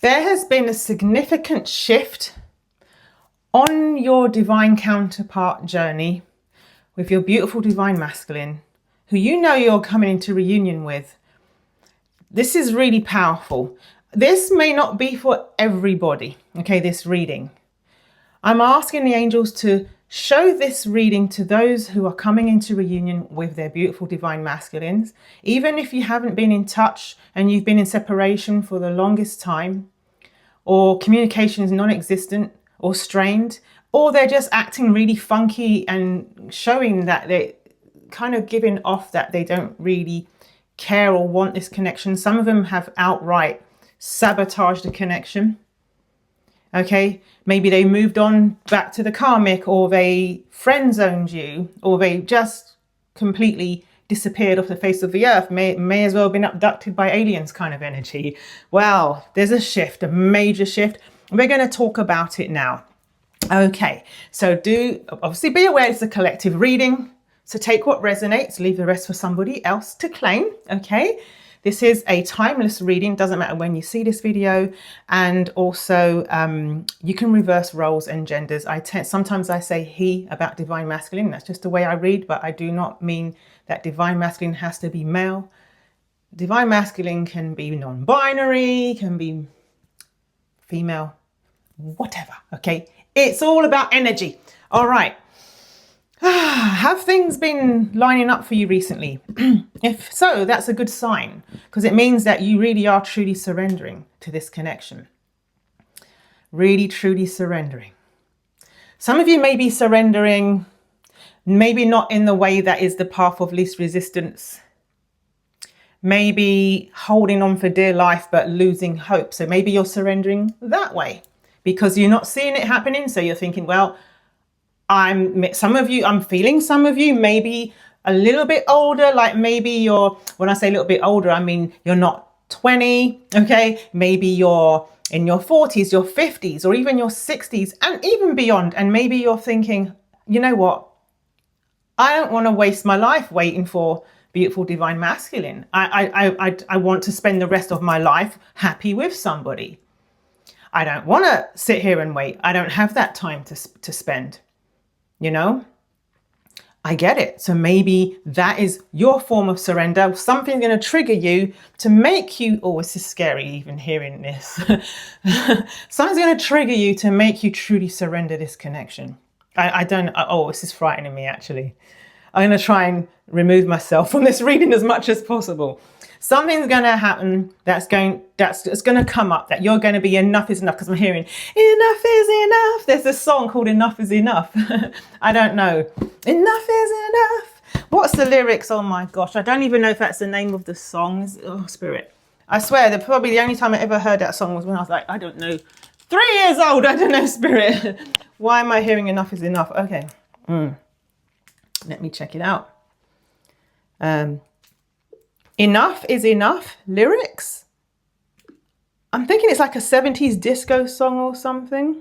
There has been a significant shift on your divine counterpart journey with your beautiful divine masculine, who you know you're coming into reunion with. This is really powerful. This may not be for everybody, okay, this reading. I'm asking the angels to show this reading to those who are coming into reunion with their beautiful divine masculines. Even if you haven't been in touch and you've been in separation for the longest time, or communication is non-existent or strained, or they're just acting really funky and showing that they're kind of giving off that they don't really care or want this connection. Some of them have outright sabotaged the connection. Okay, maybe they moved on back to the karmic, or they friend zoned you, or they just completely disappeared off the face of the earth. May as well have been abducted by aliens kind of energy. Well, there's a shift, a major shift. We're going to talk about it now. Okay, so do obviously be aware it's a collective reading. So take what resonates, leave the rest for somebody else to claim. Okay. This is a timeless reading, doesn't matter when you see this video. And also you can reverse roles and genders. Sometimes I say he about divine masculine. That's just the way I read, but I do not mean that divine masculine has to be male. Divine masculine can be non-binary, can be female, whatever. Okay, it's all about energy. All right. Have things been lining up for you recently? If so, that's a good sign, because it means that you really are truly surrendering to this connection. Really, truly surrendering. Some of you may be surrendering, maybe not in the way that is the path of least resistance. Maybe holding on for dear life, but losing hope. So maybe you're surrendering that way because you're not seeing it happening. So you're thinking, well, I'm feeling some of you maybe a little bit older, like maybe you're, when I say a little bit older, I mean, you're not 20, okay? Maybe you're in your 40s, your 50s, or even your 60s and even beyond. And maybe you're thinking, you know what? I don't want to waste my life waiting for beautiful divine masculine. I want to spend the rest of my life happy with somebody. I don't want to sit here and wait. I don't have that time to spend. You know, I get it. So maybe that is your form of surrender. Something's going to trigger you to make you, oh, this is scary even hearing this. Something's going to trigger you to make you truly surrender this connection. This is frightening me actually. I'm going to try and remove myself from this reading as much as possible. Something's going to happen that's going to come up, that you're going to be enough is enough, because I'm hearing enough is enough. There's a song called Enough is Enough. I don't know. Enough is enough. What's the lyrics? Oh my gosh. I don't even know if that's the name of the song. Oh, Spirit. I swear that probably the only time I ever heard that song was when I was like, I don't know, 3 years old. I don't know, Spirit. Why am I hearing enough is enough? Okay. Let me check it out. Enough is enough lyrics. I'm thinking it's like a 70s disco song or something.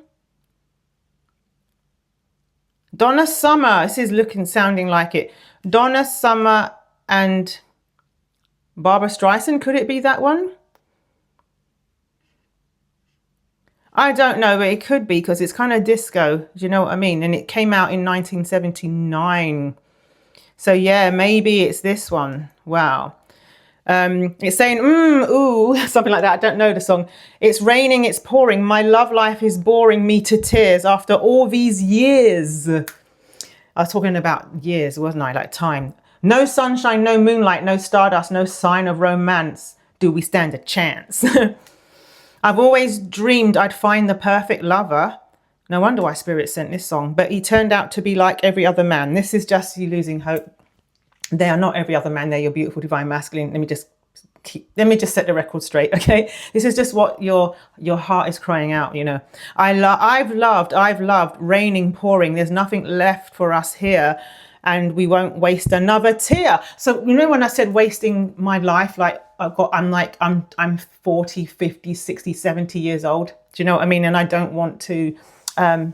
Donna Summer. This is sounding like it. Donna Summer and Barbara Streisand. Could it be that one? I don't know, but it could be, because it's kind of disco. Do you know what I mean? And it came out in 1979. So yeah, maybe it's this one. Wow. It's saying, ooh, something like that. I don't know the song. It's raining, it's pouring. My love life is boring me to tears after all these years. I was talking about years, wasn't I? Like time. No sunshine, no moonlight, no stardust, no sign of romance. Do we stand a chance? I've always dreamed I'd find the perfect lover. No wonder why Spirit sent this song. But he turned out to be like every other man. This is just you losing hope. They are not every other man. They're your beautiful divine masculine. Let me just set the record straight. Okay. This is just what your heart is crying out. You know, I've loved raining, pouring. There's nothing left for us here, and we won't waste another tear. So, you know, when I said wasting my life, like I'm 40, 50, 60, 70 years old. Do you know what I mean? And I don't want to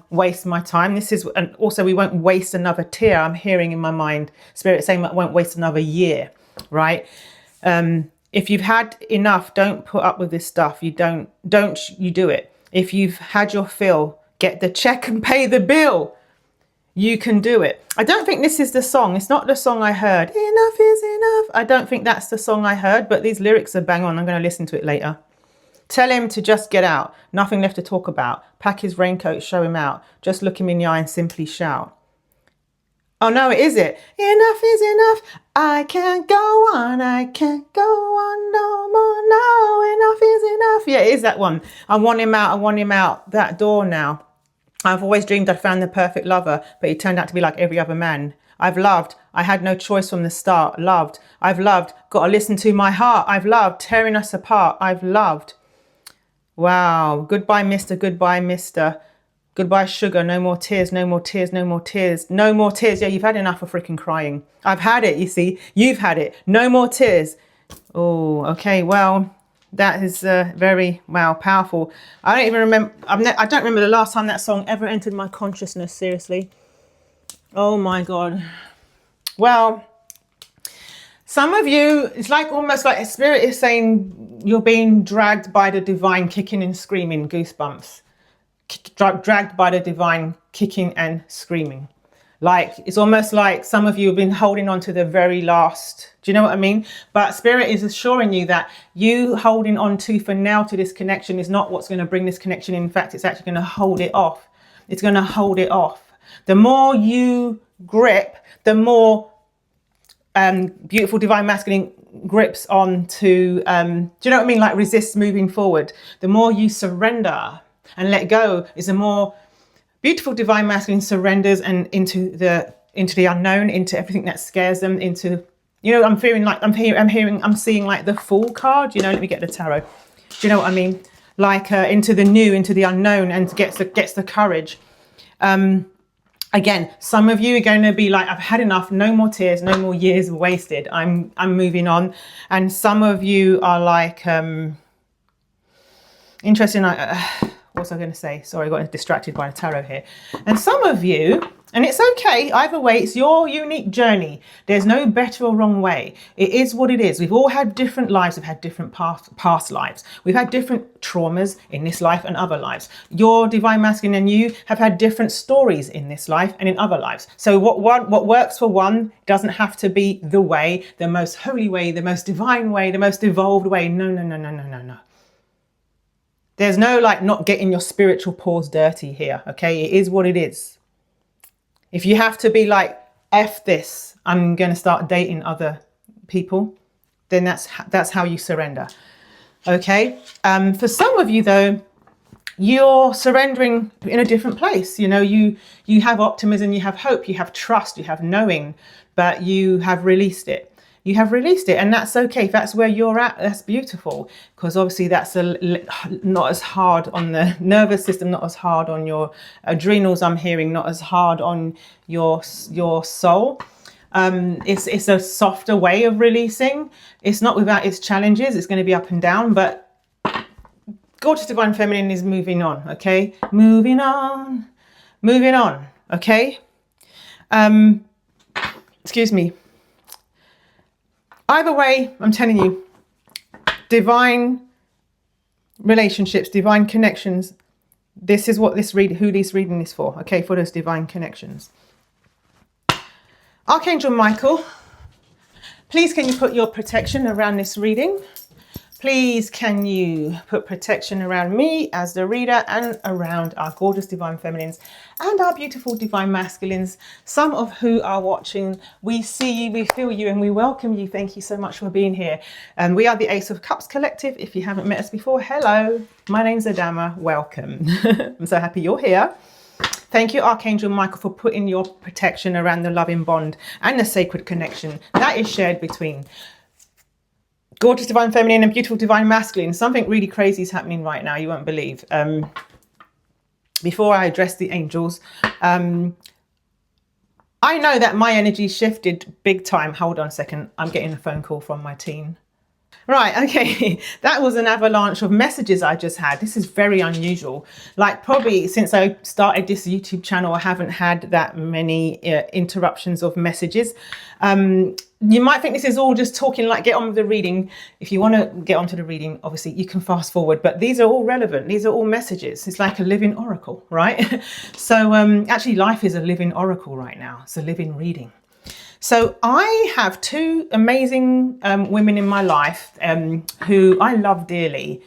waste my time. And also we won't waste another tear. I'm hearing in my mind Spirit saying that won't waste another year, right? If you've had enough, don't put up with this stuff. You don't you do it. If you've had your fill, get the check and pay the bill. You can do it. I don't think this is the song. It's not the song I heard. Enough is enough. I don't think that's the song I heard, but these lyrics are bang on. I'm going to listen to it later. Tell him to just get out. Nothing left to talk about. Pack his raincoat, show him out. Just look him in the eye and simply shout. Oh no, it is it. Enough is enough. I can't go on. I can't go on no more. No, enough is enough. Yeah, it is that one. I want him out. I want him out that door now. I've always dreamed I'd found the perfect lover, but he turned out to be like every other man. I've loved. I had no choice from the start. Loved. I've loved. Got to listen to my heart. I've loved. Tearing us apart. I've loved. Wow. Goodbye, mister. Goodbye, mister. Goodbye, sugar. No more tears. No more tears. No more tears. No more tears. Yeah, you've had enough of freaking crying. I've had it, you see. You've had it. No more tears. Oh, okay. Well, that is very, wow, powerful. I don't even remember. I don't remember the last time that song ever entered my consciousness. Seriously. Oh my God. Well, some of you, it's like almost like a spirit is saying you're being dragged by the divine, kicking and screaming, goosebumps. Dragged by the divine, kicking and screaming. Like, it's almost like some of you have been holding on to the very last. Do you know what I mean? But Spirit is assuring you that you holding on to for now to this connection is not what's going to bring this connection. In fact, it's actually going to hold it off. It's going to hold it off. The more you grip, the more beautiful Divine Masculine grips on to, do you know what I mean? Like resists moving forward. The more you surrender and let go is the more beautiful Divine Masculine surrenders and into the unknown, into everything that scares them, into, you know, I'm seeing like the Fool card, you know, let me get the tarot. Do you know what I mean? Like into the new, into the unknown, and gets the courage. Again, some of you are going to be like, I've had enough, no more tears, no more years wasted. I'm moving on. And some of you are like, interesting. What was I going to say? Sorry, I got distracted by the tarot here. And some of you, and it's okay, either way, it's your unique journey. There's no better or wrong way. It is what it is. We've all had different lives. We've had different past lives. We've had different traumas in this life and other lives. Your Divine Masculine and you have had different stories in this life and in other lives. So what works for one doesn't have to be the way, the most holy way, the most divine way, the most evolved way. No, no, no, no, no, no, no. There's no like not getting your spiritual paws dirty here, okay? It is what it is. If you have to be like, F this, I'm going to start dating other people, then that's how you surrender, okay? For some of you though, you're surrendering in a different place. You know, you have optimism, you have hope, you have trust, you have knowing, but you have released it. You have released it, and that's okay. If that's where you're at, that's beautiful, because obviously that's not as hard on the nervous system, not as hard on your adrenals, I'm hearing, not as hard on your soul. It's a softer way of releasing. It's not without its challenges. It's going to be up and down, but Gorgeous Divine Feminine is moving on, okay? Moving on, okay? Excuse me. Either way, I'm telling you, divine relationships, divine connections, this is what who this reading is for, okay, for those divine connections. Archangel Michael, please can you put your protection around this reading? Please can you put protection around me as the reader and around our gorgeous Divine Feminines and our beautiful Divine Masculines, some of who are watching. We see you, we feel you, and we welcome you. Thank you so much for being here. And we are the Ace of Cups Collective. If you haven't met us before, hello, my name's Adama. Welcome. I'm so happy you're here. Thank you, Archangel Michael, for putting your protection around the loving bond and the sacred connection that is shared between Gorgeous Divine Feminine and beautiful Divine Masculine. Something really crazy is happening right now, you won't believe. Before I address the angels, I know that my energy shifted big time. Hold on a second. I'm getting a phone call from my teen. Right, okay, that was an avalanche of messages I just had. This is very unusual. Like probably since I started this YouTube channel, I haven't had that many interruptions of messages. you might think this is all just talking, like get on with the reading. If you want to get onto the reading, obviously you can fast forward, but these are all relevant. These are all messages. It's like a living oracle, right? So actually life is a living oracle right now. It's a living reading. So I have two amazing women in my life who I love dearly,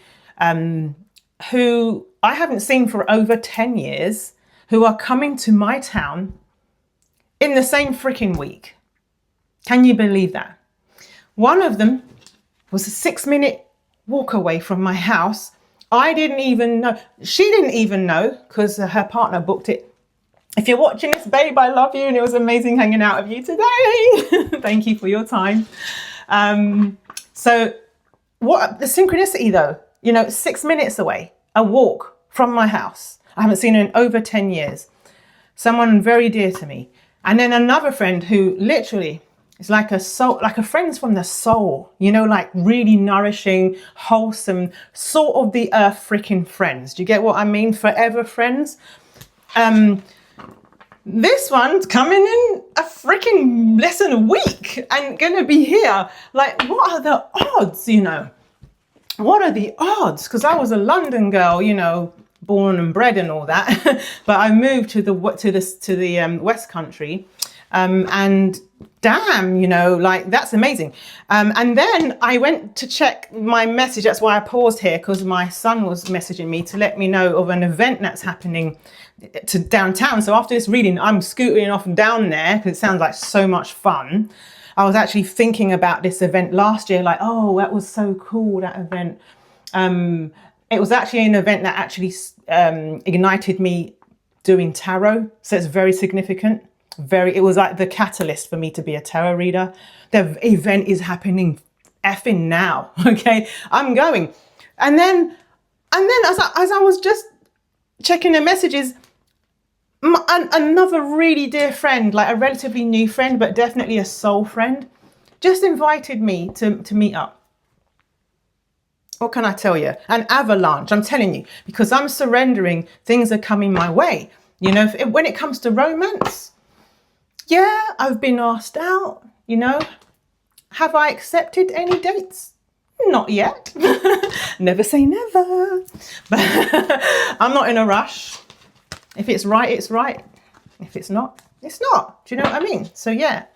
who I haven't seen for over 10 years, who are coming to my town in the same freaking week. Can you believe that? One of them was a 6-minute walk away from my house. I didn't even know. She didn't even know because her partner booked it. If you're watching this, babe, I love you, and it was amazing hanging out with you today. Thank you for your time. So what the synchronicity though, 6 minutes away, a walk from my house. I haven't seen her in over 10 years. Someone very dear to me. And then another friend who literally is like a soul, like a friends from the soul, like really nourishing, wholesome, sort of the earth freaking friends. Do you get what I mean? Forever friends. This one's coming in a freaking less than a week and gonna be here. Like, what are the odds, What are the odds? Because I was a London girl, born and bred and all that. But I moved to the West Country. And damn, like that's amazing. And then I went to check my message. That's why I paused here, because my son was messaging me to let me know of an event that's happening to downtown. So after this reading, I'm scooting off and down there because it sounds like so much fun. I was actually thinking about this event last year, like, oh, that was so cool, that event. It was actually an event that actually ignited me doing tarot. So it's very significant. It was like the catalyst for me to be a tarot reader. The event is happening effing now. Okay, I'm going. And then as I was just checking the messages, another really dear friend, like a relatively new friend, but definitely a soul friend, just invited me to meet up. What can I tell you? An avalanche, I'm telling you, because I'm surrendering, things are coming my way. When it comes to romance, yeah, I've been asked out, Have I accepted any dates? Not yet. Never say never. But I'm not in a rush. If it's right, it's right. If it's not, it's not. Do you know what I mean? So yeah.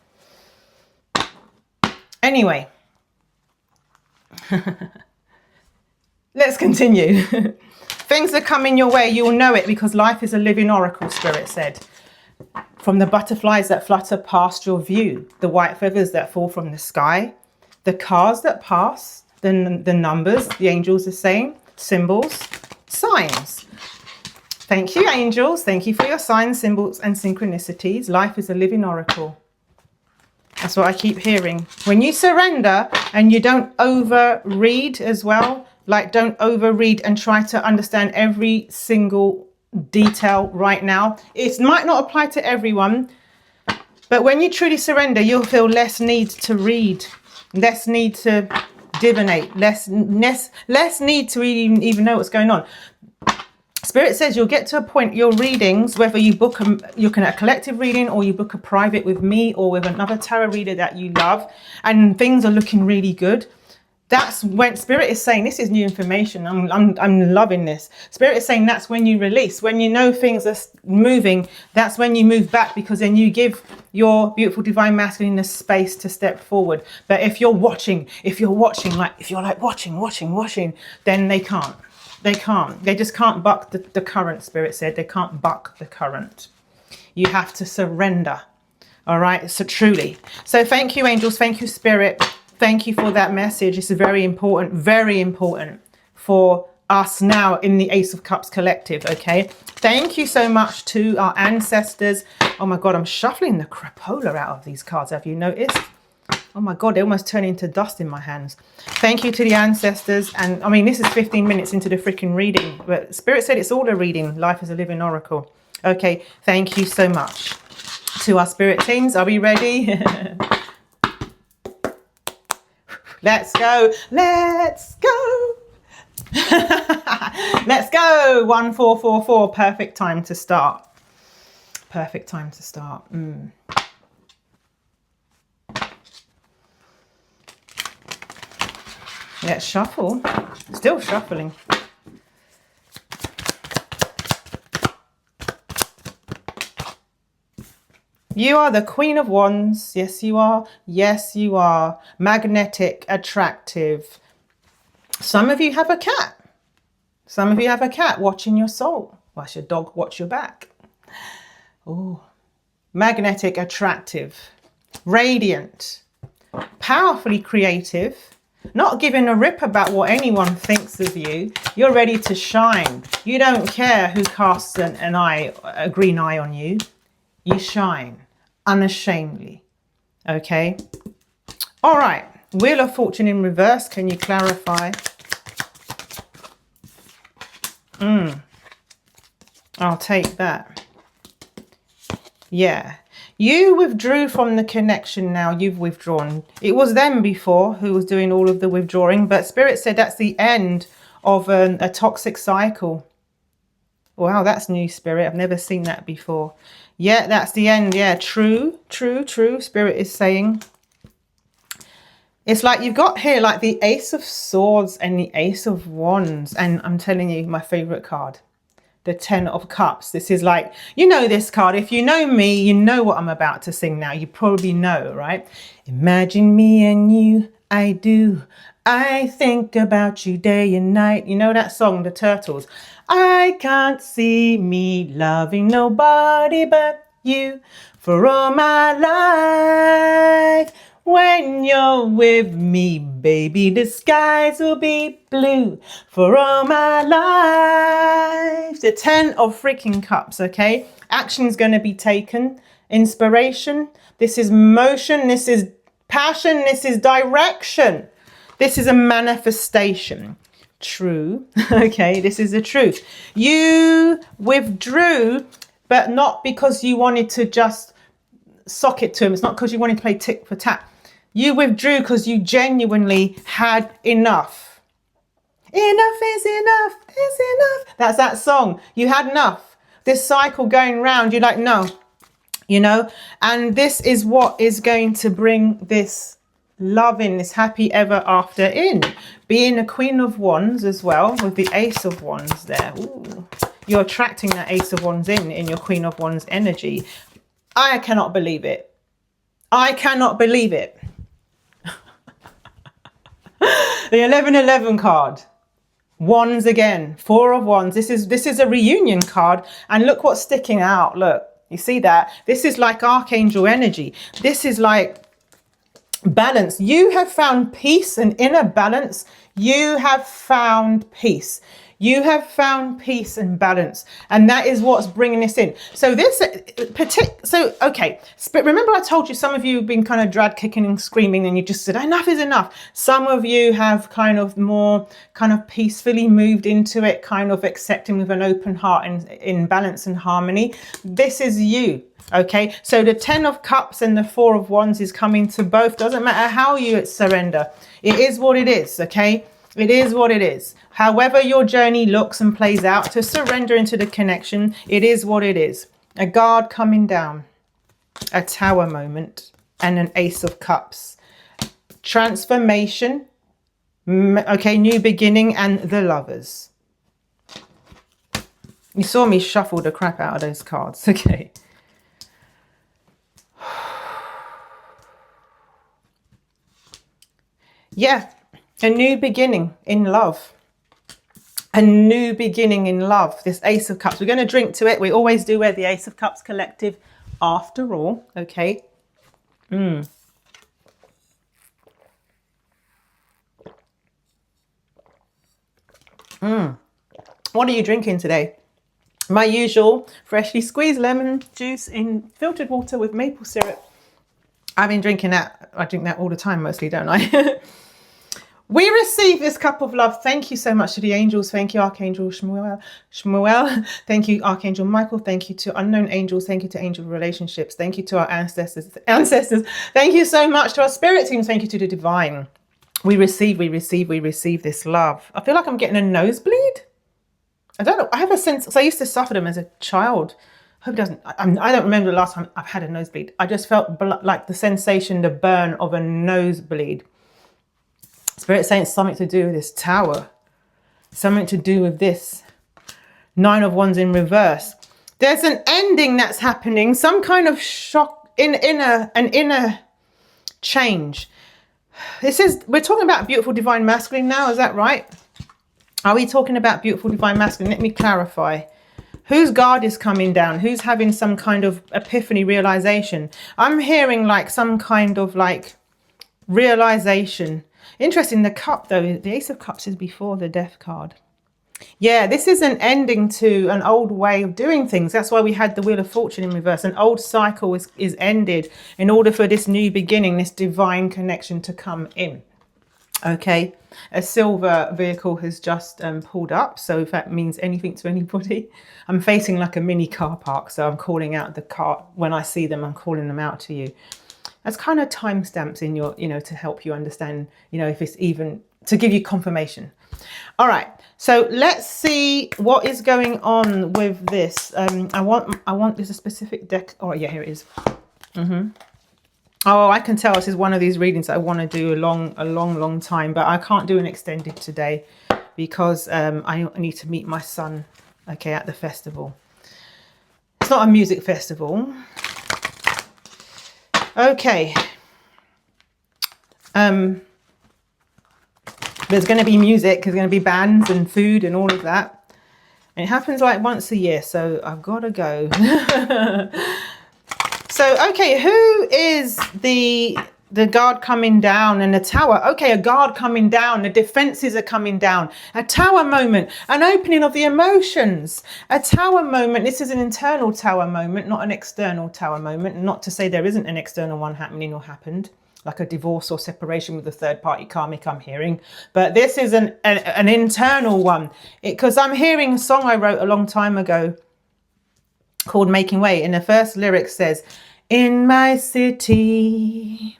Anyway. Let's continue. Things are coming your way. You'll know it because life is a living oracle, Spirit said. From the butterflies that flutter past your view, the white feathers that fall from the sky, the cars that pass, the numbers, the angels are saying, symbols, signs. Thank you, angels. Thank you for your signs, symbols, and synchronicities. Life is a living oracle. That's what I keep hearing. When you surrender and you don't overread as well, like don't overread and try to understand every single detail right now. It might not apply to everyone, but when you truly surrender, you'll feel less need to read, less need to divinate, less need to even know what's going on. Spirit says you'll get to a point, your readings, whether you book a collective reading or you book a private with me or with another tarot reader that you love, and things are looking really good. That's when Spirit is saying, this is new information. I'm loving this. Spirit is saying that's when you release. When you know things are moving, that's when you move back, because then you give your beautiful divine masculine the space to step forward. But if you're watching, like if you're like watching, then they can't. They just can't buck the current. Spirit said they can't buck the current. You have to surrender. All right. So truly. So thank you, angels. Thank you, Spirit. Thank you for that message. It's very important for us now in the Ace of Cups collective, okay? Thank you so much to our ancestors. Oh my God, I'm shuffling the crapola out of these cards. Have you noticed? Oh my God, they almost turn into dust in my hands. Thank you to the ancestors. And I mean, this is 15 minutes into the freaking reading, but Spirit said it's all a reading. Life is a living oracle. Okay, thank you so much. To our spirit teams, are we ready? Let's go. Let's go. Let's go. 1444. Perfect time to start. Perfect time to start. Let's shuffle. Still shuffling. You are the Queen of Wands. Yes, you are. Yes, you are. Magnetic, attractive. Some of you have a cat. Some of you have a cat watching your soul. Whilst your dog watch your back. Oh, magnetic, attractive, radiant, powerfully creative, not giving a rip about what anyone thinks of you. You're ready to shine. You don't care who casts a green eye on you. You shine unashamedly. Okay. All right. Wheel of Fortune in reverse. Can you clarify? I'll take that. Yeah. You withdrew from the connection. Now you've withdrawn. It was them before who was doing all of the withdrawing, but Spirit said that's the end of a toxic cycle. Wow, that's new, Spirit. I've never seen that before. Yeah, that's the end. Yeah, true, true, true. Spirit is saying. It's like you've got here like the Ace of Swords and the Ace of Wands. And I'm telling you, my favorite card, the 10 of Cups. This is like, you know this card. If you know me, you know what I'm about to sing now. You probably know, right? Imagine me and you, I do. I think about you day and night. You know that song, The Turtles? I can't see me loving nobody but you for all my life. When you're with me, baby, the skies will be blue for all my life. The 10 of freaking Cups, okay? Action is going to be taken. Inspiration. This is motion. This is passion. This is direction. This is a manifestation. True. Okay, this is the truth. You withdrew, but not because you wanted to just sock it to him. It's not because you wanted to play tit for tat. You withdrew because you genuinely had enough. Enough is enough is enough. That's that song. You had enough. This cycle going round, you're like, no, you know, and this is what is going to bring this love in, this happy ever after in. Being a Queen of Wands as well with the Ace of Wands there. Ooh. You're attracting that Ace of Wands in your Queen of Wands energy. I cannot believe it. I cannot believe it. The 1111 card. Wands again. 4 of Wands. This is a reunion card. And look what's sticking out. Look, you see that? This is like Archangel energy. This is like balance. You have found peace and inner balance. You have found peace. You have found peace and balance, and that is what's bringing this in. So this okay. Remember I told you some of you have been kind of dragged kicking and screaming, and you just said enough is enough. Some of you have kind of more kind of peacefully moved into it, kind of accepting with an open heart and in balance and harmony. This is you. Okay, so the 10 of Cups and the 4 of Wands is coming to both. Doesn't matter how you surrender. It is what it is, okay? It is what it is. However your journey looks and plays out, to surrender into the connection, it is what it is. A guard coming down, a Tower moment, and an Ace of Cups. Transformation, okay, new beginning, and the Lovers. You saw me shuffle the crap out of those cards, okay? Yeah, a new beginning in love. A new beginning in love. This Ace of Cups. We're going to drink to it. We always do. We're the Ace of Cups collective after all. Okay. What are you drinking today? My usual freshly squeezed lemon juice in filtered water with maple syrup. I've been drinking that. I drink that all the time mostly, don't I? We receive this cup of love. Thank you so much to the angels. Thank you, Archangel Shmuel. Thank you, Archangel Michael. Thank you to unknown angels. Thank you to angel relationships. Thank you to our ancestors. Thank you so much to our spirit teams. Thank you to the divine. We receive this love. I feel like I'm getting a nosebleed. I don't know. I have a sense, because I used to suffer them as a child. Hope it doesn't. I don't remember the last time I've had a nosebleed. I just felt like the sensation, the burn of a nosebleed. Spirit saying it's something to do with this Tower. Something to do with this Nine of Wands in reverse. There's an ending that's happening. Some kind of shock, an inner change. This is, we're talking about beautiful divine masculine now. Is that right? Are we talking about beautiful divine masculine? Let me clarify. Whose guard is coming down? Who's having some kind of epiphany realization? I'm hearing like some kind of like realization. Interesting, the cup though, the Ace of Cups is before the Death card. Yeah, this is an ending to an old way of doing things. That's why we had the Wheel of Fortune in reverse. An old cycle is ended in order for this new beginning, this divine connection to come in. Okay, a silver vehicle has just pulled up. So if that means anything to anybody, I'm facing like a mini car park. So I'm calling out the car. When I see them, I'm calling them out to you. That's kind of timestamps in your, to help you understand, if it's even to give you confirmation. All right. So let's see what is going on with this. I want there's a specific deck. Oh yeah, here it is. Oh, I can tell this is one of these readings that I want to do a long time, but I can't do an extended today because I need to meet my son, okay, at the festival. It's not a music festival. Okay. There's going to be music, there's going to be bands and food and all of that. And it happens like once a year, so I've got to go. So, okay, who is the guard coming down and the Tower? Okay, a guard coming down, the defenses are coming down. A Tower moment, an opening of the emotions. A Tower moment, this is an internal Tower moment, not an external Tower moment. Not to say there isn't an external one happening or happened, like a divorce or separation with a third party karmic I'm hearing. But this is an internal one. Because I'm hearing a song I wrote a long time ago called Making Way. And the first lyric says, in my city,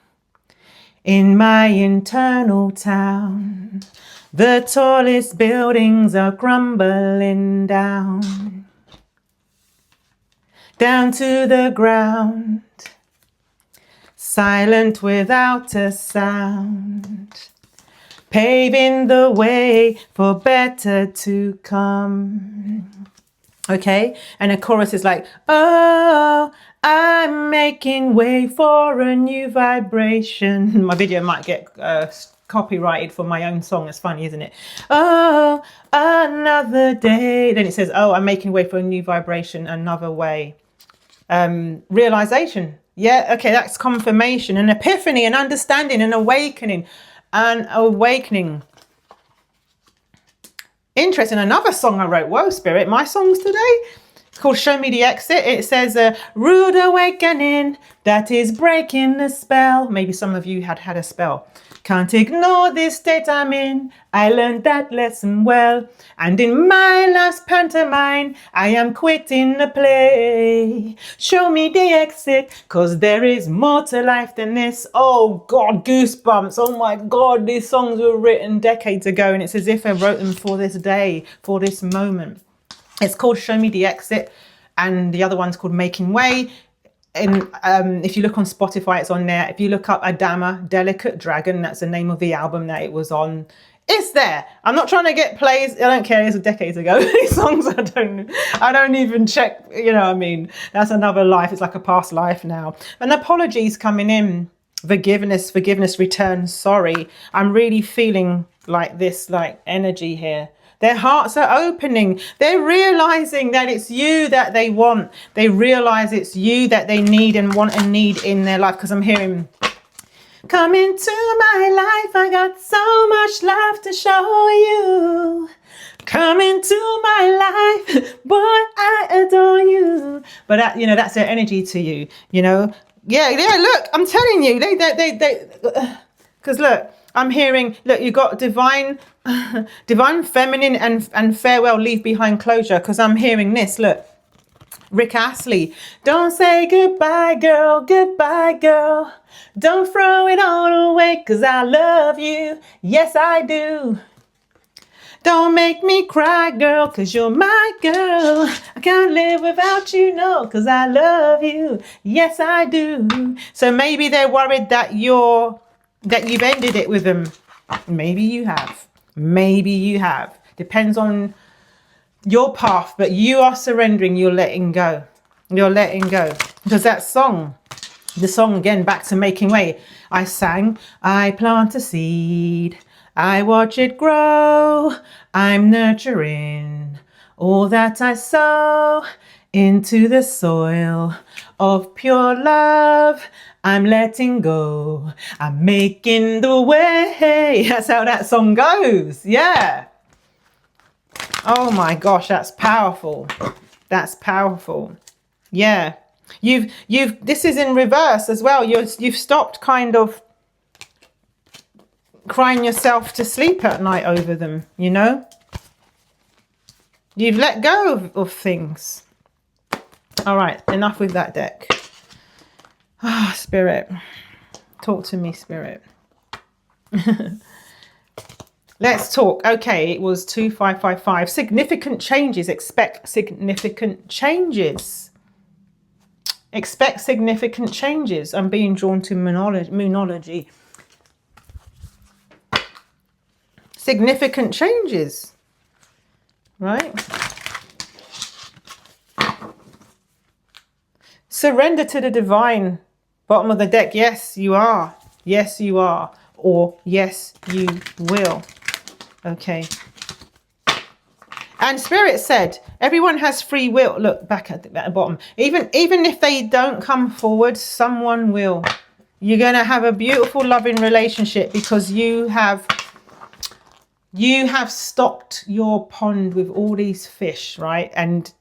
in my internal town, the tallest buildings are crumbling down, down to the ground, silent without a sound, paving the way for better to come. Okay, and the chorus is like, oh, I'm making way for a new vibration. My video might get copyrighted for my own song. It's funny, isn't it? Oh, another day. Then it says, oh, I'm making way for a new vibration, another way. Realization. Yeah, okay, that's confirmation, an epiphany, an understanding, an awakening, Interesting, another song I wrote. Whoa, Spirit, my songs today. It's called Show Me the Exit. It says, rude awakening that is breaking the spell. Maybe some of you had a spell. Can't ignore this state I'm in. I learned that lesson well. And in my last pantomime, I am quitting the play. Show me the exit, cause there is more to life than this. Oh God, goosebumps. Oh my God, these songs were written decades ago. And it's as if I wrote them for this day, for this moment. It's called Show Me the Exit. And the other one's called Making Way. And if you look on Spotify, it's on there. If you look up Adama, Delicate Dragon, that's the name of the album that it was on. It's there. I'm not trying to get plays. I don't care. It's decades ago. These songs, I don't even check. You know what I mean? That's another life. It's like a past life now. And apologies coming in. Forgiveness, return, sorry. I'm really feeling like this, like energy here. Their hearts are opening. They're realizing that it's you that they want. They realize it's you that they need and want and need in their life. Because I'm hearing, come into my life. I got so much love to show you. Come into my life. Boy, I adore you. But that, that's their energy to you, Yeah, look, I'm telling you. Because look, I'm hearing, look, you got divine feminine and farewell, leave behind closure. Because I'm hearing this, look, Rick Astley, don't say goodbye, girl, goodbye, girl. Don't throw it all away, because I love you. Yes, I do. Don't make me cry, girl, because you're my girl. I can't live without you, no, because I love you. Yes, I do. So maybe they're worried that you've ended it with them. Maybe you have. Maybe you have. Depends on your path, but you are surrendering. You're letting go. You're letting go. Because that song, the song again, back to Making Way, I sang, I plant a seed, I watch it grow, I'm nurturing all that I sow into the soil of pure love. I'm letting go, I'm making the way. That's how that song goes. Yeah. Oh my gosh, that's powerful. That's powerful. Yeah. This is in reverse as well. You've stopped kind of crying yourself to sleep at night over them, you know? You've let go of things. All right, enough with that deck. Ah, Spirit. Talk to me, Spirit. Let's talk. Okay, it was 2555. Significant changes. Expect significant changes. Expect significant changes. I'm being drawn to moonology. Significant changes. Right? Surrender to the divine. Bottom of the deck. Yes, you are. Yes, you are. Or yes, you will. Okay. And Spirit said, everyone has free will. Look back at the bottom. Even if they don't come forward, someone will. You're going to have a beautiful, loving relationship because you have stocked your pond with all these fish, right? And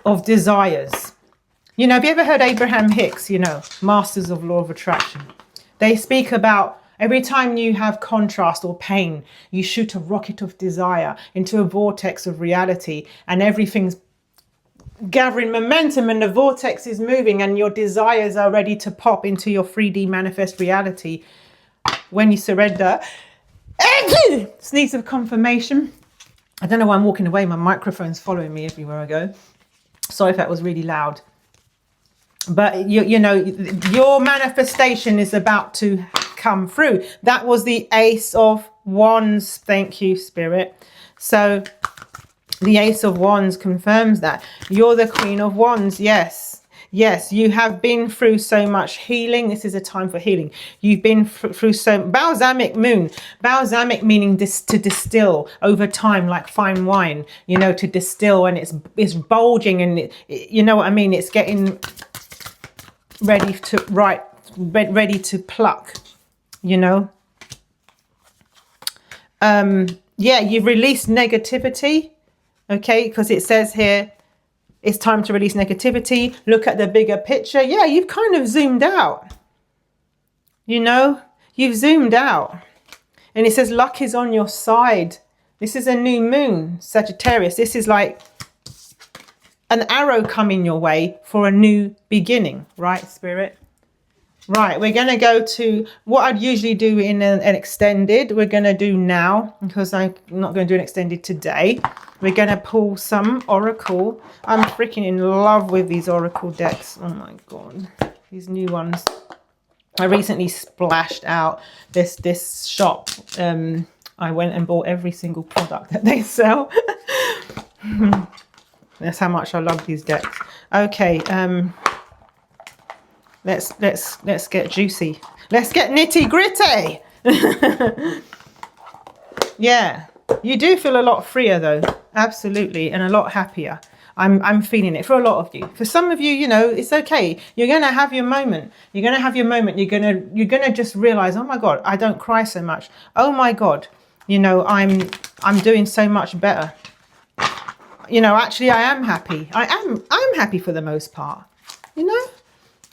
of desires. You know, have you ever heard Abraham Hicks, you know, Masters of Law of Attraction? They speak about every time you have contrast or pain, you shoot a rocket of desire into a vortex of reality and everything's gathering momentum and the vortex is moving and your desires are ready to pop into your 3D manifest reality when you surrender. Sneeze of confirmation. I don't know why I'm walking away. My microphone's following me everywhere I go. Sorry if that was really loud. But you know, your manifestation is about to come through. That was the Ace of Wands. Thank you, Spirit. So the Ace of Wands confirms that. You're the Queen of Wands. Yes. Yes, you have been through so much healing. This is a time for healing. You've been through so balsamic moon. Balsamic meaning to distill over time, like fine wine, you know, to distill, and it's bulging and you know what I mean? It's getting ready to pluck, you know. Yeah, you've released negativity, okay, because it says here it's time to release negativity. Look at the bigger picture. Yeah, you've kind of zoomed out, you know, you've zoomed out, and it says luck is on your side. This is a new moon, Sagittarius. This is like an arrow coming your way for a new beginning, right, Spirit? Right, we're going to go to what I'd usually do in an extended. We're going to do now, because I'm not going to do an extended today. We're going to pull some Oracle. I'm freaking in love with these Oracle decks. Oh my God, these new ones. I recently splashed out this shop. I went and bought every single product that they sell. That's how much I love these decks. Okay, let's get juicy. Let's get nitty gritty. Yeah, you do feel a lot freer though, absolutely, and a lot happier. I'm feeling it for a lot of you. For some of you, you know, it's okay. You're gonna have your moment. You're gonna have your moment. You're gonna just realize, oh my God, I don't cry so much. Oh my God, you know, I'm doing so much better. You know, actually, I am happy. I'm happy for the most part. You know,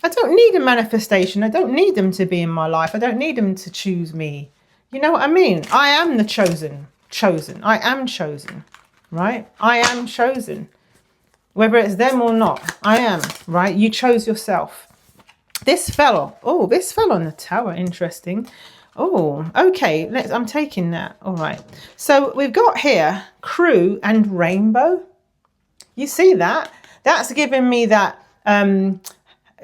I don't need a manifestation. I don't need them to be in my life. I don't need them to choose me. You know what I mean? I am the chosen. I am chosen, right? I am chosen. Whether it's them or not, I am, right? You chose yourself. This fell on the tower. Interesting. Oh, okay. I'm taking that. All right. So we've got here crew and rainbow. You see that? That's giving me that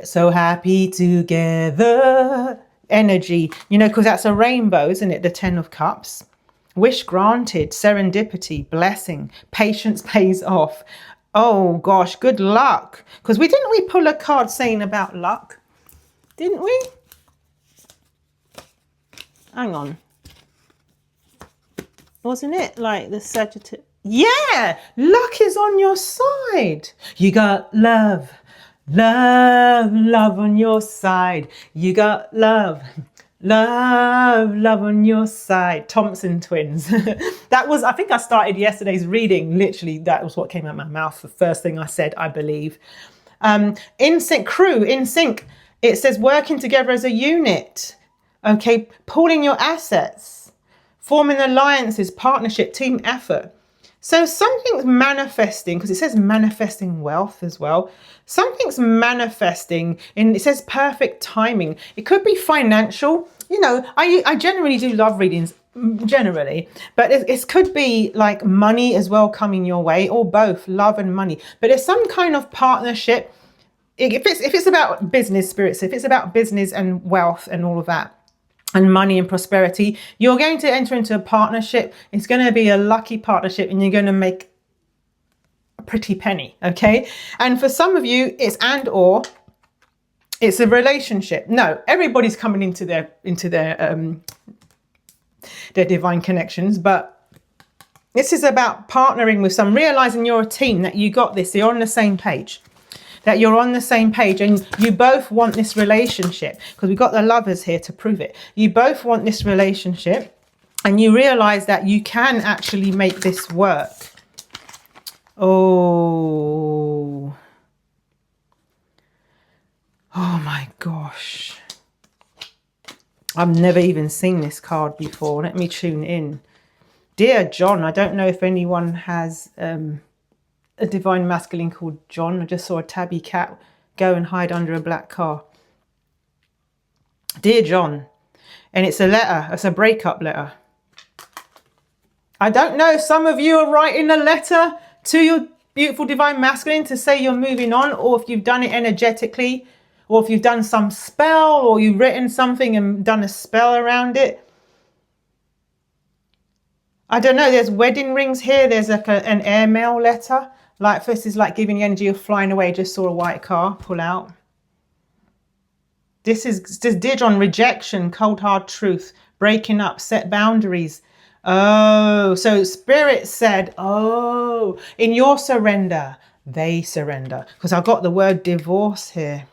so happy together. energy, you know, because that's a rainbow, isn't it? The 10 of Cups. Wish granted, serendipity, blessing, patience pays off. Oh gosh, good luck. Because didn't we pull a card saying about luck? Didn't we? Hang on. Wasn't it like the Sagittarius? Yeah, luck is on your side. You got love, love, love on your side. You got love, love, love on your side. Thompson twins. That was, I think I started yesterday's reading. Literally, that was what came out of my mouth. The first thing I said, I believe. In sync, crew, in sync. It says working together as a unit. Okay, pooling your assets, forming alliances, partnership, team effort. So something's manifesting, because it says manifesting wealth as well. Something's manifesting, and it says perfect timing. It could be financial. You know, I generally do love readings, generally, but it could be like money as well coming your way, or both, love and money. But it's some kind of partnership. If it's about business, spirits, if it's about business and wealth and all of that, and money and prosperity, you're going to enter into a partnership. It's going to be a lucky partnership, and you're going to make a pretty penny. Okay. And for some of you, it's or it's a relationship. No, everybody's coming into their divine connections, but this is about partnering with some, realizing you're a team, that you got this, you're on the same page. That you're on the same page, and you both want this relationship, because we've got the Lovers here to prove it. You both want this relationship, and you realize that you can actually make this work. Oh my gosh. I've never even seen this card before. Let me tune in. Dear John, I don't know if anyone has a divine masculine called John. I just saw a tabby cat go and hide under a black car. Dear John, and it's a letter. It's a breakup letter. I don't know, some of you are writing a letter to your beautiful divine masculine to say you're moving on, or if you've done it energetically, or if you've done some spell, or you've written something and done a spell around it. I don't know, there's wedding rings here. There's like an airmail letter. Like, first is like giving the energy of flying away. Just saw a white car pull out. This is just Dear John, rejection, cold hard truth, breaking up, set boundaries. Oh, so Spirit said, oh, in your surrender, they surrender. Because I've got the word divorce here.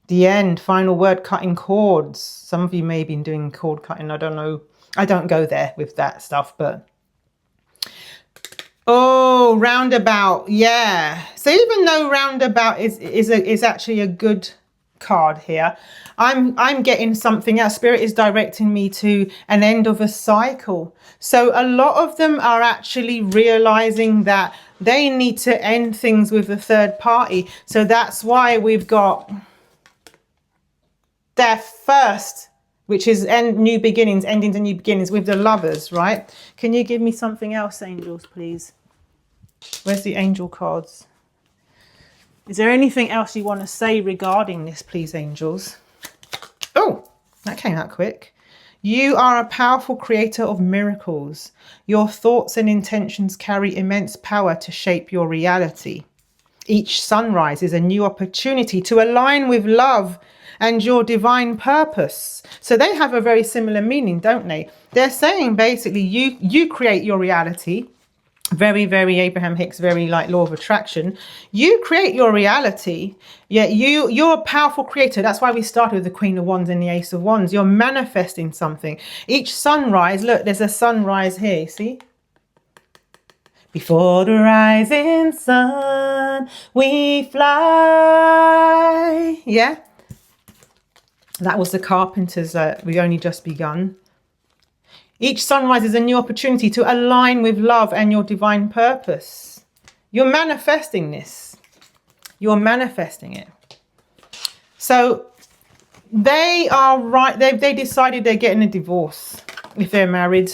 The end, final word, cutting cords. Some of you may have been doing cord cutting. I don't know. I don't go there with that stuff, but oh, roundabout, yeah. So even though roundabout is actually a good card here, I'm getting something else. Spirit is directing me to an end of a cycle. So a lot of them are actually realizing that they need to end things with a third party. So that's why we've got their first, which is new beginnings, endings and new beginnings with the Lovers, right? Can you give me something else, angels, please? Where's the angel cards? Is there anything else you want to say regarding this, please, angels? Oh, that came out quick. You are a powerful creator of miracles. Your thoughts and intentions carry immense power to shape your reality. Each sunrise is a new opportunity to align with love and your divine purpose. So they have a very similar meaning, don't they? They're saying basically you create your reality. Very, very Abraham Hicks, very like law of attraction. You create your reality. Yeah, you're a powerful creator. That's why we started with the Queen of Wands and the Ace of Wands. You're manifesting something. Each sunrise, look, there's a sunrise here, see? Before the rising sun, we fly. Yeah. That was the Carpenters. We've only just begun. Each sunrise is a new opportunity to align with love and your divine purpose. You're manifesting this. You're manifesting it. So they are right. They decided they're getting a divorce. If they're married.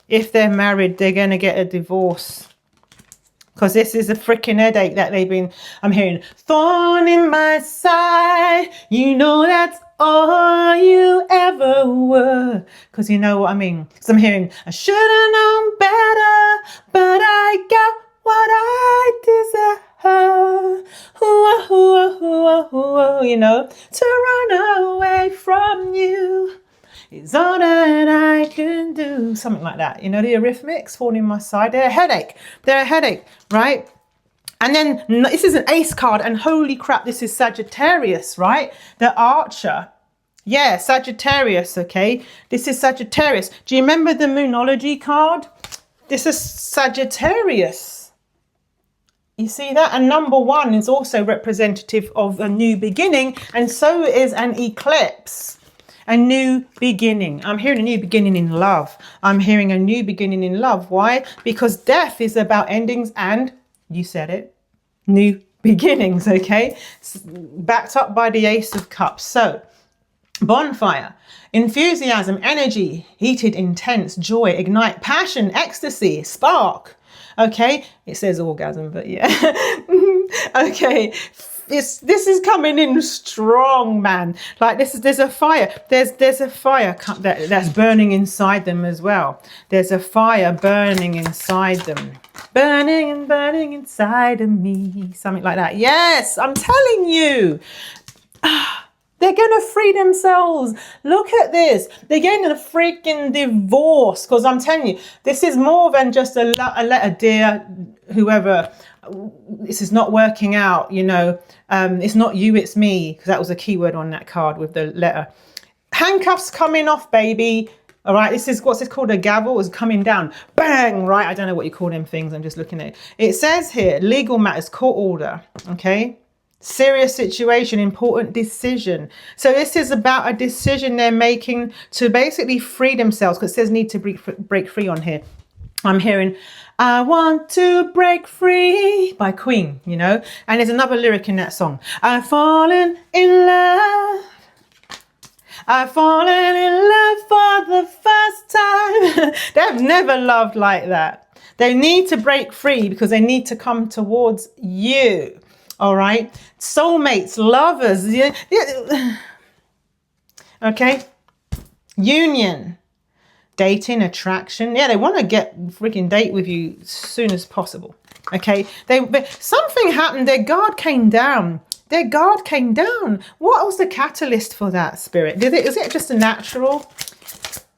If they're married, they're going to get a divorce. Because this is a freaking headache that they've been, I'm hearing, thorn in my side, you know that's all you ever were. Because you know what I mean. Because I'm hearing, I should have known better, but I got what I deserve. You know, to run away from you is all that I can do. Something like that. You know, the Eurythmics, thorn in my side. They're a headache. They're a headache, right? And then this is an ace card, and holy crap, this is Sagittarius, right? The Archer. Yeah, Sagittarius, okay? This is Sagittarius. Do you remember the Moonology card? This is Sagittarius. You see that? And number 1 is also representative of a new beginning, and so is an eclipse. A new beginning. I'm hearing a new beginning in love. I'm hearing a new beginning in love. Why? Because death is about endings and, you said it, new beginnings, okay? Backed up by the Ace of Cups. So, bonfire, enthusiasm, energy, heated, intense, joy, ignite, passion, ecstasy, spark. Okay, it says orgasm, but yeah. Okay, this is coming in strong, man. Like there's a fire. There's a fire that's burning inside them as well. There's a fire burning inside them, burning and burning inside of me. Something like that. Yes, I'm telling you. They're going to free themselves. Look at this. They're getting a freaking divorce. Because I'm telling you, this is more than just a letter, dear whoever. This is not working out, you know. It's not you, it's me. Because that was a keyword on that card with the letter. Handcuffs coming off, baby. All right, this is, what's it called? A gavel is coming down. Bang, right? I don't know what you call them things. I'm just looking at it. It says here, legal matters, court order. Okay. Serious situation, important decision. So this is about a decision they're making to basically free themselves, because it says need to break free on here. I'm hearing, I want to break free by Queen, you know, and there's another lyric in that song. I've fallen in love. I've fallen in love for the first time. They've never loved like that. They need to break free because they need to come towards you. All right, soulmates, lovers, yeah. Okay, union, dating, attraction. Yeah, they want to get freaking date with you as soon as possible. Okay, something happened. Their guard came down. Their guard came down. What was the catalyst for that, Spirit? Is it just a natural?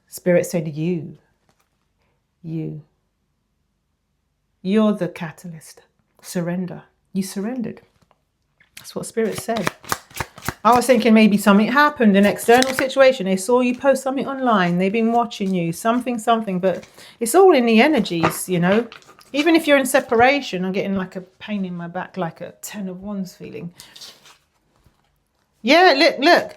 Spirit said, you're the catalyst. Surrender. You surrendered. That's what Spirit said. I was thinking maybe something happened, an external situation. They saw you post something online. They've been watching you, something, but it's all in the energies, you know. Even if you're in separation, I'm getting like a pain in my back, like a 10 of Wands feeling. Yeah, look,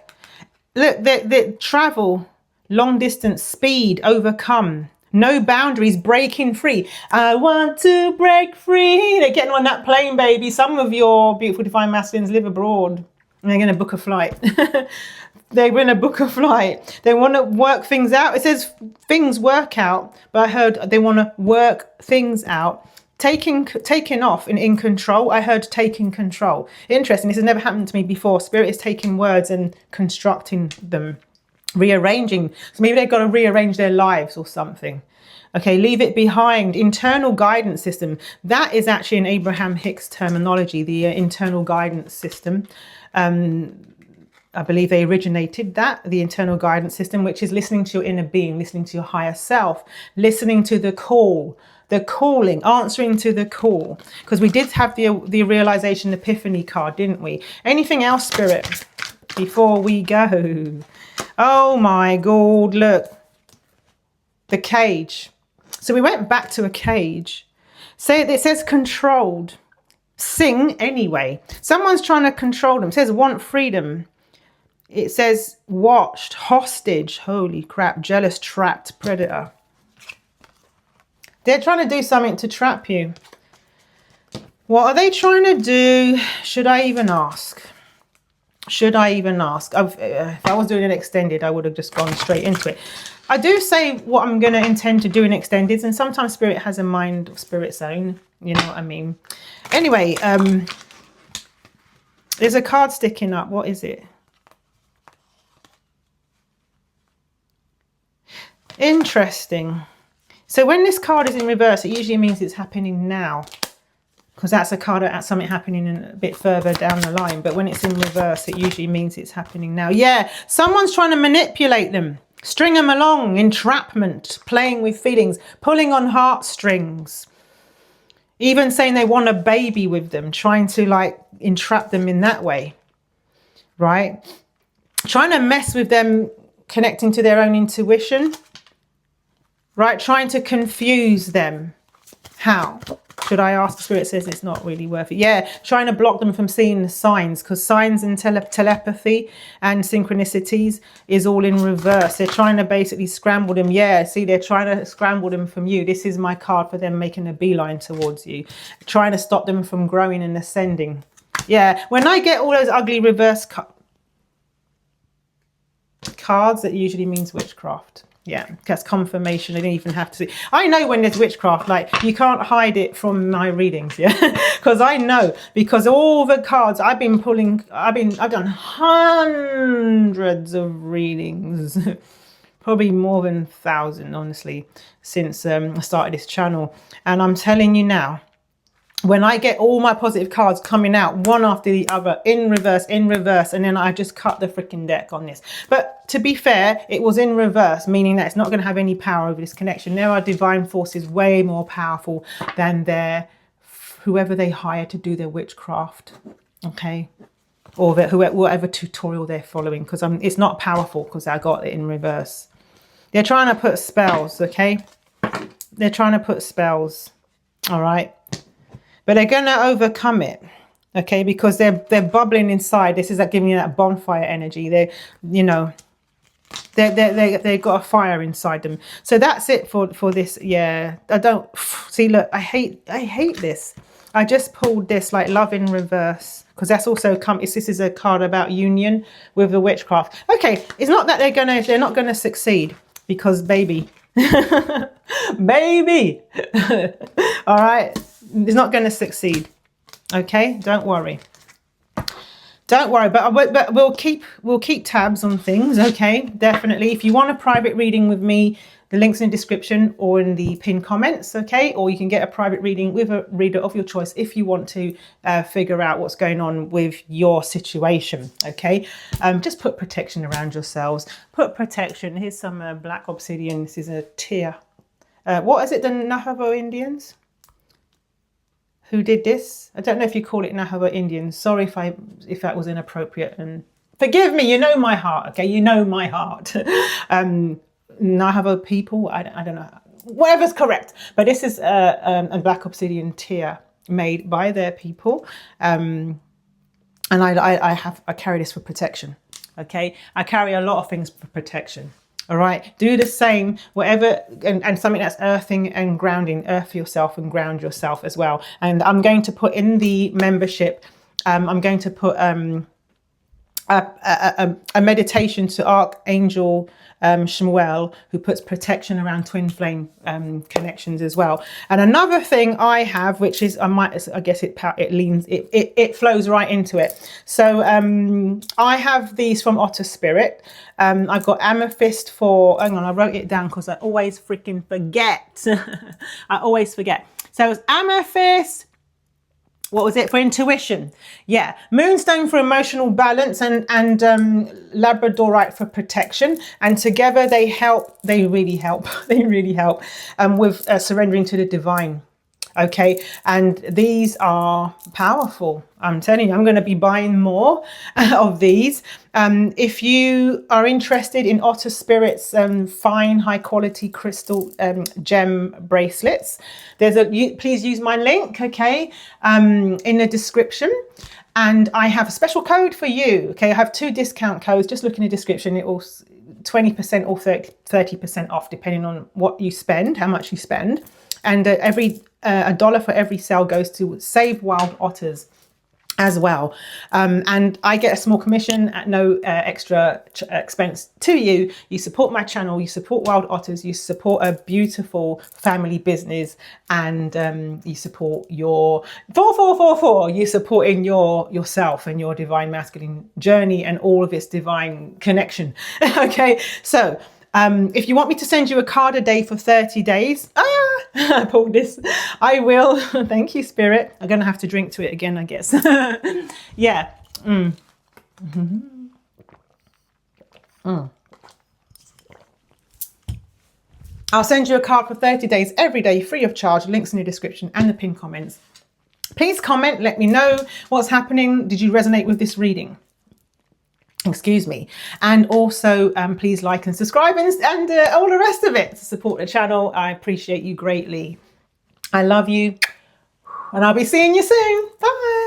the travel, long distance, speed, overcome. No boundaries, breaking free. I want to break free. They're getting on that plane, baby. Some of your beautiful divine masculines live abroad. And they're going to book a flight. They're going to book a flight. They want to work things out. It says things work out. But I heard they want to work things out. Taking off and in control. I heard taking control. Interesting. This has never happened to me before. Spirit is taking words and constructing them. Rearranging. So maybe they've got to rearrange their lives or something. Okay, leave it behind. Internal guidance system. That is actually an Abraham Hicks terminology, the internal guidance system. I believe they originated that, the internal guidance system, which is listening to your inner being, listening to your higher self, listening to the call, the calling, answering to the call. Because we did have the realization epiphany card, didn't we? Anything else, Spirit, before we go? Oh my God, look. The cage. So we went back to a cage. So it says controlled. Sing anyway. Someone's trying to control them. It says want freedom. It says watched, hostage. Holy crap. Jealous, trapped, predator. They're trying to do something to trap you. What are they trying to do? Should I even ask? Should I even ask? If I was doing an extended, I would have just gone straight into it. I do say what I'm going to intend to do in extendeds, and sometimes Spirit has a mind of Spirit's own. You know what I mean? Anyway, there's a card sticking up. What is it? Interesting. So when this card is in reverse, it usually means it's happening now, because that's a card at something happening a bit further down the line. But when it's in reverse, it usually means it's happening now. Yeah, someone's trying to manipulate them, string them along, entrapment, playing with feelings, pulling on heartstrings, even saying they want a baby with them, trying to like entrap them in that way, right? Trying to mess with them, connecting to their own intuition, right? Trying to confuse them. How? Should I ask? The Spirit says it's not really worth it. Yeah, trying to block them from seeing the signs, because signs and telepathy and synchronicities is all in reverse. They're trying to basically scramble them. Yeah, see, they're trying to scramble them from you. This is my card for them making a beeline towards you, trying to stop them from growing and ascending. Yeah, when I get all those ugly reverse cards, that usually means witchcraft. Yeah, that's confirmation. I didn't even have to see. I know when there's witchcraft, like you can't hide it from my readings, yeah, because I know, because all the cards I've been pulling, I've done hundreds of readings, probably more than 1,000, honestly, since I started this channel. And I'm telling you now, when I get all my positive cards coming out one after the other in reverse, and then I just cut the freaking deck on this. But to be fair, it was in reverse, meaning that it's not going to have any power over this connection. There are divine forces way more powerful than whoever they hire to do their witchcraft, okay? Or whatever tutorial they're following, because it's not powerful because I got it in reverse. They're trying to put spells, okay? They're trying to put spells, all right? But they're going to overcome it, okay? Because they're bubbling inside. This is like giving you that bonfire energy. They've got a fire inside them. So that's it for this. Yeah, I don't see. Look, I hate this. I just pulled this like love in reverse, because that's also this is a card about union with the witchcraft. Okay, it's not that they're not gonna succeed, because baby, baby, all right. It's not going to succeed. Okay, don't worry. Don't worry, but we'll keep tabs on things. Okay, definitely. If you want a private reading with me, the link's in the description or in the pinned comments. Okay, or you can get a private reading with a reader of your choice if you want to figure out what's going on with your situation. Okay, just put protection around yourselves. Put protection. Here's some black obsidian. This is a tear. What is it? The Navajo Indians who did this? I don't know if you call it Navajo Indians. Sorry if that was inappropriate, and forgive me. You know my heart, okay? You know my heart. Navajo people. I don't know. Whatever's correct. But this is a black obsidian tear made by their people, and I carry this for protection. Okay, I carry a lot of things for protection. All right, do the same, whatever, and something that's earthing and grounding. Earth yourself and ground yourself as well. And I'm going to put in the membership, I'm going to put a meditation to Archangel Shmuel, who puts protection around twin flame connections as well. And another thing I have, which is I guess it flows right into it. So I have these from Otter Spirit. I've got amethyst for, hang on, I wrote it down because I always freaking forget. I always forget. So it's amethyst. What was it? For intuition. Yeah. Moonstone for emotional balance, and labradorite for protection. And together they help. They really help. They really help with surrendering to the divine. Okay. And these are powerful. I'm telling you, I'm going to be buying more of these. If you are interested in Otter Spirit's fine, high quality crystal gem bracelets, please use my link, okay, in the description. And I have a special code for you. Okay, I have 2 discount codes. Just look in the description. It will 20% or 30% off, depending on what you spend, how much you spend. And $1 for every sale goes to Save Wild Otters. as well, and I get a small commission at no extra expense to you. You support my channel, you support Wild Otters, you support a beautiful family business, and you support your 4444. You supporting yourself and your divine masculine journey and all of its divine connection. Okay, so if you want me to send you a card a day for 30 days, I pulled this, I will. Thank you, Spirit. I'm going to have to drink to it again, I guess. Yeah. I'll send you a card for 30 days every day, free of charge. Links in the description and the pinned comments. Please comment, let me know what's happening. Did you resonate with this reading? Excuse me. And also please like and subscribe and all the rest of it to support the channel. I appreciate you greatly. I love you, and I'll be seeing you soon. Bye.